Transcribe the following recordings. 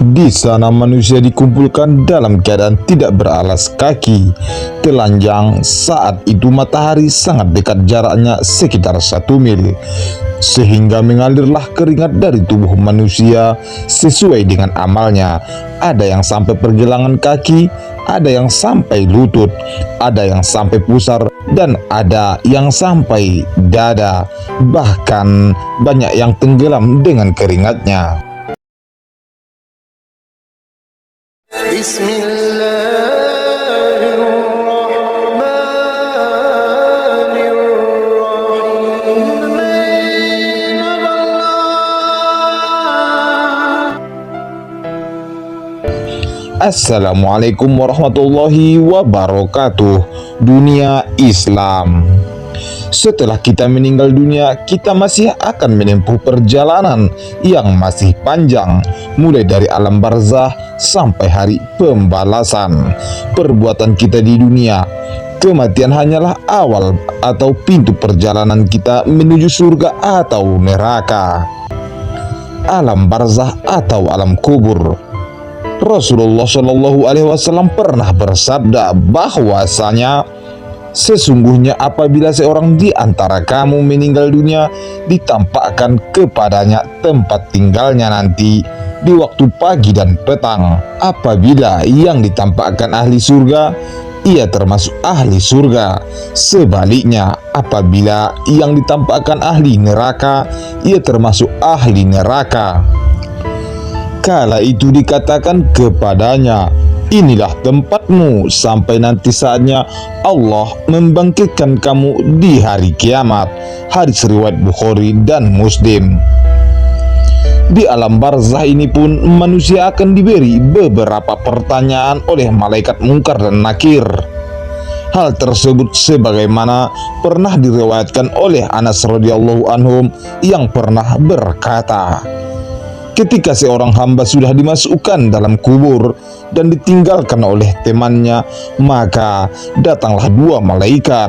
Di sana manusia dikumpulkan dalam keadaan tidak beralas kaki, telanjang. Saat itu matahari sangat dekat, jaraknya sekitar 1 mil, sehingga mengalirlah keringat dari tubuh manusia sesuai dengan amalnya. Ada yang sampai pergelangan kaki, ada yang sampai lutut, ada yang sampai pusar, dan ada yang sampai dada. Bahkan banyak yang tenggelam dengan keringatnya. Assalamualaikum warahmatullahi wabarakatuh. Dunia Islam. Setelah kita meninggal dunia, kita masih akan menempuh perjalanan yang masih panjang, mulai dari alam barzah sampai hari pembalasan. Perbuatan kita di dunia, kematian hanyalah awal atau pintu perjalanan kita menuju surga atau neraka, alam barzah atau alam kubur. Rasulullah Shallallahu Alaihi Wasallam pernah bersabda bahwasanya sesungguhnya apabila seorang di antara kamu meninggal dunia, ditampakkan kepadanya tempat tinggalnya nanti di waktu pagi dan petang. Apabila yang ditampakkan ahli surga, ia termasuk ahli surga. Sebaliknya, apabila yang ditampakkan ahli neraka, ia termasuk ahli neraka. Kala itu dikatakan kepadanya, inilah tempatmu sampai nanti saatnya Allah membangkitkan kamu di hari kiamat. Hadis riwayat Bukhari dan Muslim. Di alam barzah ini pun manusia akan diberi beberapa pertanyaan oleh malaikat Munkar dan Nakir. Hal tersebut sebagaimana pernah diriwayatkan oleh Anas radhiyallahu anhu yang pernah berkata, ketika seorang hamba sudah dimasukkan dalam kubur dan ditinggalkan oleh temannya, maka datanglah 2 malaikat,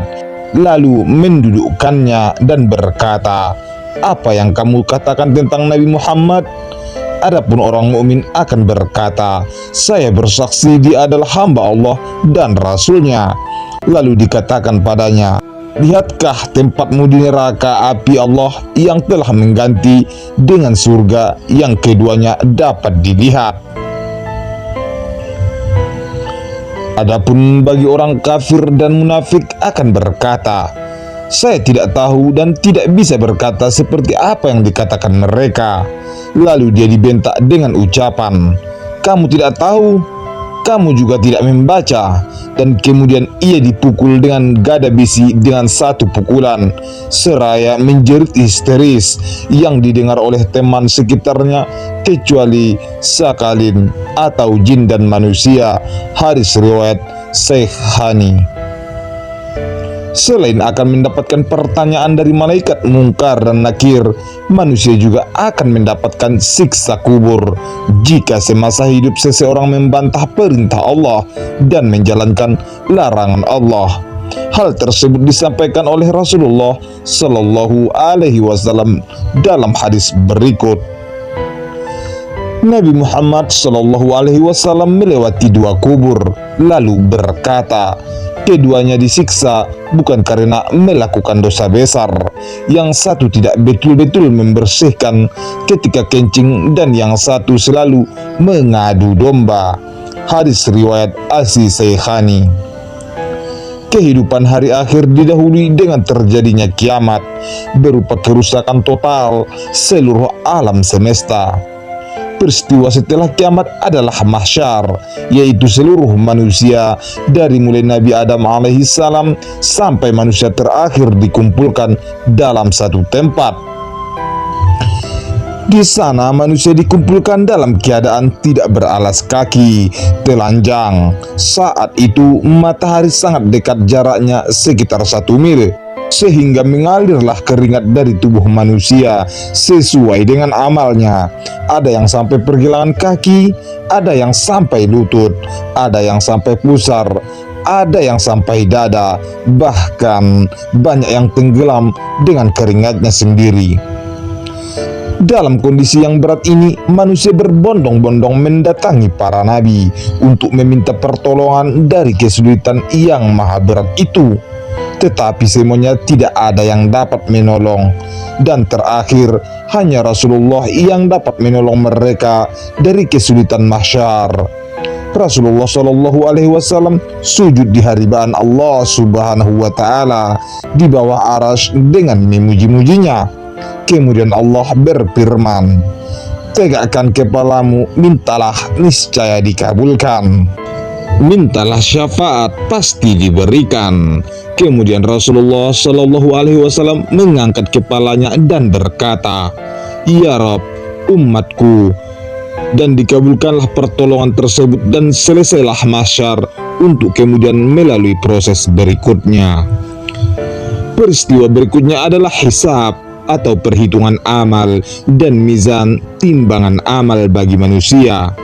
lalu mendudukkannya dan berkata, apa yang kamu katakan tentang Nabi Muhammad? Adapun orang mukmin akan berkata, saya bersaksi dia adalah hamba Allah dan Rasulnya. Lalu dikatakan padanya, lihatkah tempatmu di neraka api Allah yang telah mengganti dengan surga yang keduanya dapat dilihat. Adapun bagi orang kafir dan munafik akan berkata, saya tidak tahu dan tidak bisa berkata seperti apa yang dikatakan mereka. Lalu dia dibentak dengan ucapan, kamu tidak tahu, kamu juga tidak membaca. Dan kemudian ia dipukul dengan gada besi dengan 1 pukulan, seraya menjerit histeris yang didengar oleh teman sekitarnya kecuali sakalin atau jin dan manusia. Hadis riwayat Syekhani. Selain akan mendapatkan pertanyaan dari malaikat Munkar dan Nakir, manusia juga akan mendapatkan siksa kubur jika semasa hidup seseorang membantah perintah Allah dan menjalankan larangan Allah. Hal tersebut disampaikan oleh Rasulullah Shallallahu Alaihi Wasallam dalam hadis berikut. Nabi Muhammad Shallallahu Alaihi Wasallam melewati 2 kubur, lalu berkata, keduanya disiksa bukan karena melakukan dosa besar. Yang satu tidak betul-betul membersihkan ketika kencing dan yang satu selalu mengadu domba. Hadis riwayat As-Syekhani. Kehidupan hari akhir didahului dengan terjadinya kiamat berupa kerusakan total seluruh alam semesta. Peristiwa setelah kiamat adalah mahsyar, yaitu seluruh manusia dari mulai Nabi Adam alaihissalam sampai manusia terakhir dikumpulkan dalam satu tempat. Di sana manusia dikumpulkan dalam keadaan tidak beralas kaki, telanjang. Saat itu matahari sangat dekat, jaraknya sekitar 1 mil, sehingga mengalirlah keringat dari tubuh manusia sesuai dengan amalnya. Ada yang sampai pergelangan kaki, ada yang sampai lutut, ada yang sampai pusar, ada yang sampai dada, bahkan banyak yang tenggelam dengan keringatnya sendiri. Dalam kondisi yang berat ini, manusia berbondong-bondong mendatangi para nabi untuk meminta pertolongan dari kesulitan yang maha berat itu. Tetapi semuanya tidak ada yang dapat menolong. Dan terakhir, hanya Rasulullah yang dapat menolong mereka dari kesulitan mahsyar. Rasulullah Shallallahu Alaihi Wasallam sujud di hadirat Allah Subhanahu Wa Taala di bawah arasy dengan memuji-mujinya. Kemudian Allah berfirman, "Tegakkan kepalamu, mintalah, niscaya dikabulkan. Mintalah syafaat, pasti diberikan." Kemudian Rasulullah Shallallahu Alaihi Wasallam mengangkat kepalanya dan berkata, "Ya Rabb, umatku," dan dikabulkanlah pertolongan tersebut dan selesailah mahsyar untuk kemudian melalui proses berikutnya. Peristiwa berikutnya adalah hisab atau perhitungan amal dan mizan timbangan amal bagi manusia.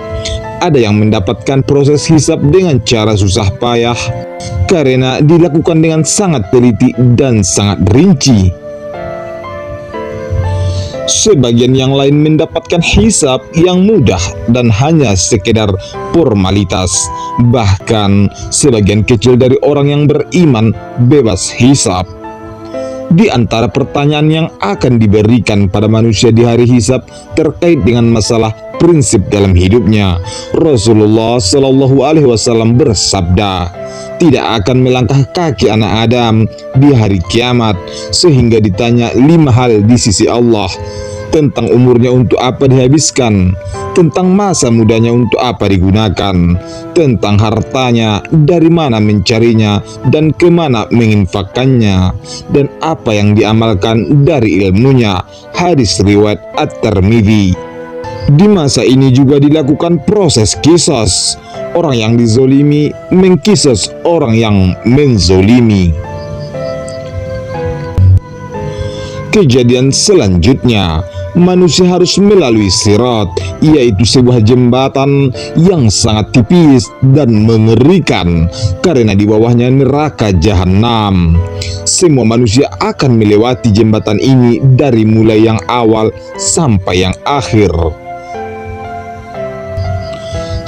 Ada yang mendapatkan proses hisab dengan cara susah payah karena dilakukan dengan sangat teliti dan sangat rinci. Sebagian yang lain mendapatkan hisab yang mudah dan hanya sekedar formalitas. Bahkan sebagian kecil dari orang yang beriman bebas hisab. Di antara pertanyaan yang akan diberikan pada manusia di hari hisab terkait dengan masalah prinsip dalam hidupnya, Rasulullah Shallallahu Alaihi Wasallam bersabda, "Tidak akan melangkah kaki anak Adam di hari kiamat sehingga ditanya 5 hal di sisi Allah, tentang umurnya untuk apa dihabiskan, tentang masa mudanya untuk apa digunakan, tentang hartanya dari mana mencarinya dan kemana menginfakkannya, dan apa yang diamalkan dari ilmunya." Hadis riwayat At-Tirmidzi. Di masa ini juga dilakukan proses qisas. Orang yang dizolimi mengqisas orang yang menzolimi. Kejadian selanjutnya, manusia harus melalui sirat, yaitu sebuah jembatan yang sangat tipis dan mengerikan karena di bawahnya neraka jahanam. Semua manusia akan melewati jembatan ini dari mulai yang awal sampai yang akhir.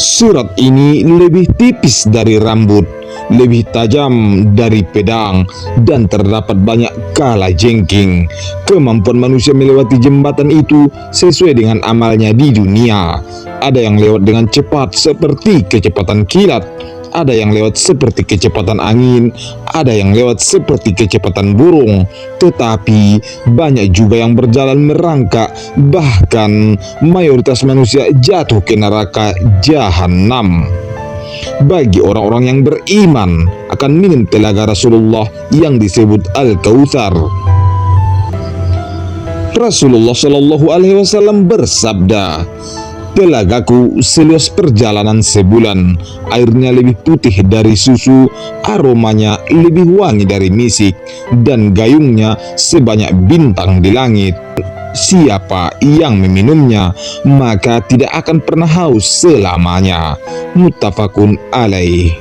Sirat ini lebih tipis dari rambut, lebih tajam dari pedang, dan terdapat banyak kalajengking. Kemampuan manusia melewati jembatan itu sesuai dengan amalnya di dunia. Ada yang lewat dengan cepat seperti kecepatan kilat, ada yang lewat seperti kecepatan angin, ada yang lewat seperti kecepatan burung. Tetapi banyak juga yang berjalan merangkak, bahkan mayoritas manusia jatuh ke neraka jahanam. Bagi orang-orang yang beriman akan minum telaga Rasulullah yang disebut Al-Kautsar. Rasulullah Shallallahu Alaihi Wasallam bersabda, "Telagaku seluas perjalanan sebulan, airnya lebih putih dari susu, aromanya lebih wangi dari misik, dan gayungnya sebanyak bintang di langit. Siapa yang meminumnya, maka tidak akan pernah haus selamanya." Muttafaqun alaih.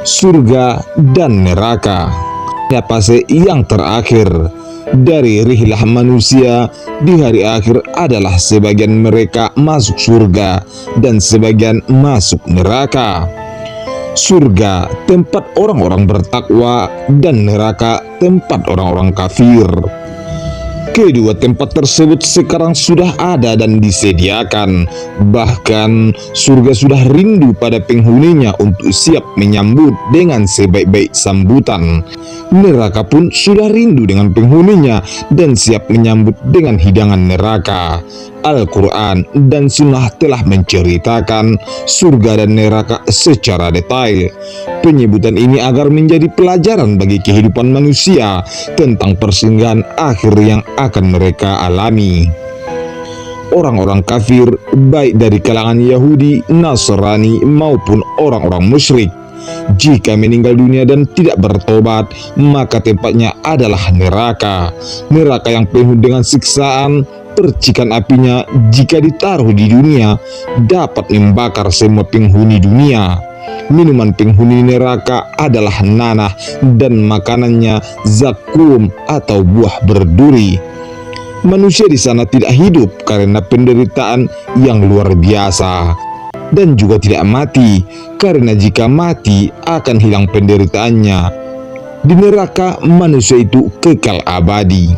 Surga dan neraka. Fase yang terakhir dari rihlah manusia di hari akhir adalah sebagian mereka masuk surga dan sebagian masuk neraka. Surga tempat orang-orang bertakwa dan neraka tempat orang-orang kafir. Kedua tempat tersebut sekarang sudah ada dan disediakan. Bahkan surga sudah rindu pada penghuninya untuk siap menyambut dengan sebaik-baik sambutan. Neraka pun sudah rindu dengan penghuninya dan siap menyambut dengan hidangan neraka. Al-Quran dan Sunnah telah menceritakan surga dan neraka secara detail. Penyebutan ini agar menjadi pelajaran bagi kehidupan manusia tentang persinggahan akhir yang akan mereka alami. Orang-orang kafir, baik dari kalangan Yahudi, Nasrani maupun orang-orang musyrik, jika meninggal dunia dan tidak bertobat, maka tempatnya adalah neraka. Neraka yang penuh dengan siksaan. Percikan apinya jika ditaruh di dunia dapat membakar semua penghuni dunia. Minuman penghuni neraka adalah nanah dan makanannya zakum atau buah berduri. Manusia di sana tidak hidup karena penderitaan yang luar biasa, dan juga tidak mati karena jika mati akan hilang penderitaannya. Di neraka manusia itu kekal abadi.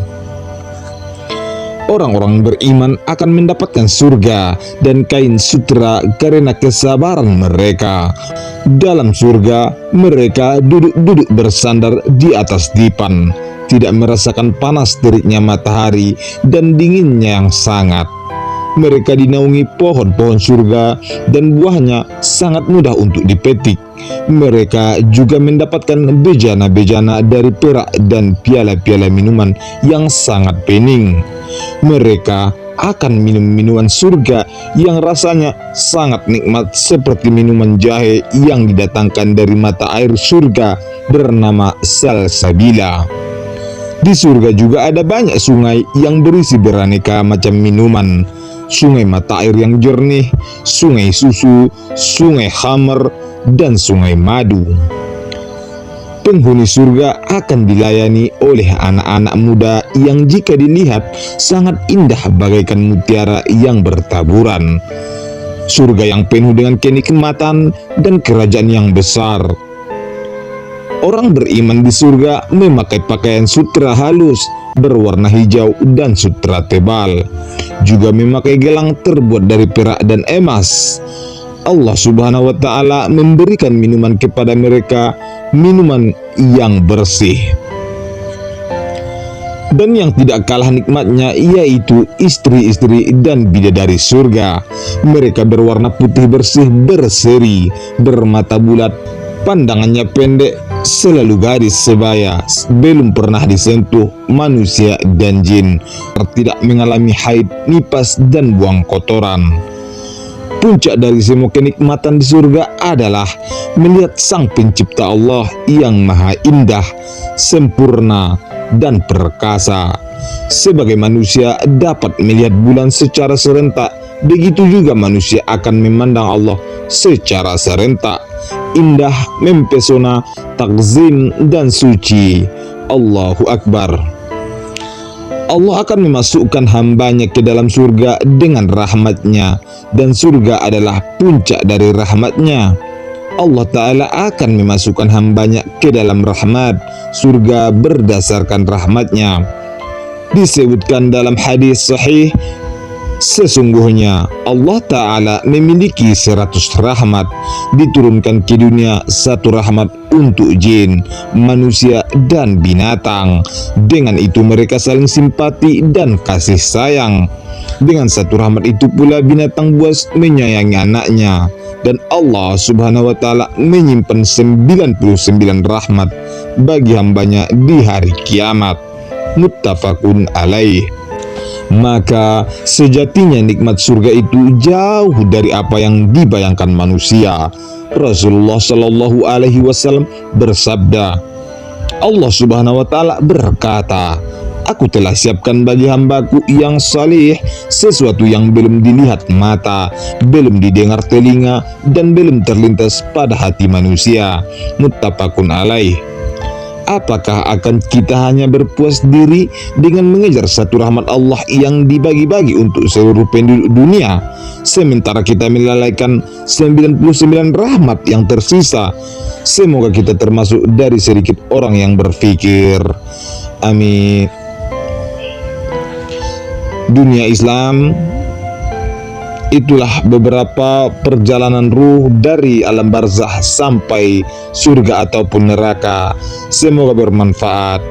Orang-orang beriman akan mendapatkan surga dan kain sutra karena kesabaran mereka. Dalam surga, mereka duduk-duduk bersandar di atas dipan, tidak merasakan panas teriknya matahari dan dinginnya yang sangat. Mereka dinaungi pohon-pohon surga dan buahnya sangat mudah untuk dipetik. Mereka juga mendapatkan bejana-bejana dari perak dan piala-piala minuman yang sangat bening. Mereka akan minum minuman surga yang rasanya sangat nikmat seperti minuman jahe yang didatangkan dari mata air surga bernama salsabila. Di surga juga ada banyak sungai yang berisi beraneka macam minuman. Sungai mata air yang jernih, sungai susu, sungai khamar, dan sungai madu. Penghuni surga akan dilayani oleh anak-anak muda yang jika dilihat sangat indah bagaikan mutiara yang bertaburan. Surga yang penuh dengan kenikmatan dan kerajaan yang besar. Orang beriman di surga memakai pakaian sutra halus berwarna hijau dan sutra tebal, juga memakai gelang terbuat dari perak dan emas. Allah Subhanahu wa Ta'ala memberikan minuman kepada mereka, minuman yang bersih. Dan yang tidak kalah nikmatnya yaitu istri-istri dan bidadari surga. Mereka berwarna putih bersih berseri, bermata bulat, pandangannya pendek, selalu gadis sebaya, belum pernah disentuh manusia dan jin, tidak mengalami haid, nifas, dan buang kotoran. Puncak dari semua kenikmatan di surga adalah melihat Sang Pencipta Allah yang maha indah, sempurna, dan perkasa. Sebagai manusia dapat melihat bulan secara serentak, begitu juga manusia akan memandang Allah secara serentak. Indah, mempesona, takzim, dan suci. Allahu Akbar. Allah akan memasukkan hambanya ke dalam surga dengan rahmatnya, dan surga adalah puncak dari rahmatnya. Allah Ta'ala akan memasukkan hambanya ke dalam rahmat surga berdasarkan rahmatnya. Disebutkan dalam hadis sahih, sesungguhnya Allah Ta'ala memiliki 100 rahmat, diturunkan ke dunia 1 rahmat untuk jin, manusia, dan binatang. Dengan itu mereka saling simpati dan kasih sayang. Dengan 1 rahmat itu pula binatang buas menyayangi anaknya. Dan Allah Subhanahu wa Ta'ala menyimpan 99 rahmat bagi hambanya di hari kiamat. Muttafaqun alaih. Maka sejatinya nikmat surga itu jauh dari apa yang dibayangkan manusia. Rasulullah Shallallahu Alaihi Wasallam bersabda, Allah Subhanahu Wa Taala berkata, Aku telah siapkan bagi hambaku yang salih sesuatu yang belum dilihat mata, belum didengar telinga, dan belum terlintas pada hati manusia. Muttafaqun alaih. Apakah akan kita hanya berpuas diri dengan mengejar 1 rahmat Allah yang dibagi-bagi untuk seluruh penduduk dunia, sementara kita melalaikan 99 rahmat yang tersisa? Semoga kita termasuk dari sedikit orang yang berpikir. Amin. Dunia Islam, itulah beberapa perjalanan ruh dari alam barzakh sampai surga ataupun neraka. Semoga bermanfaat.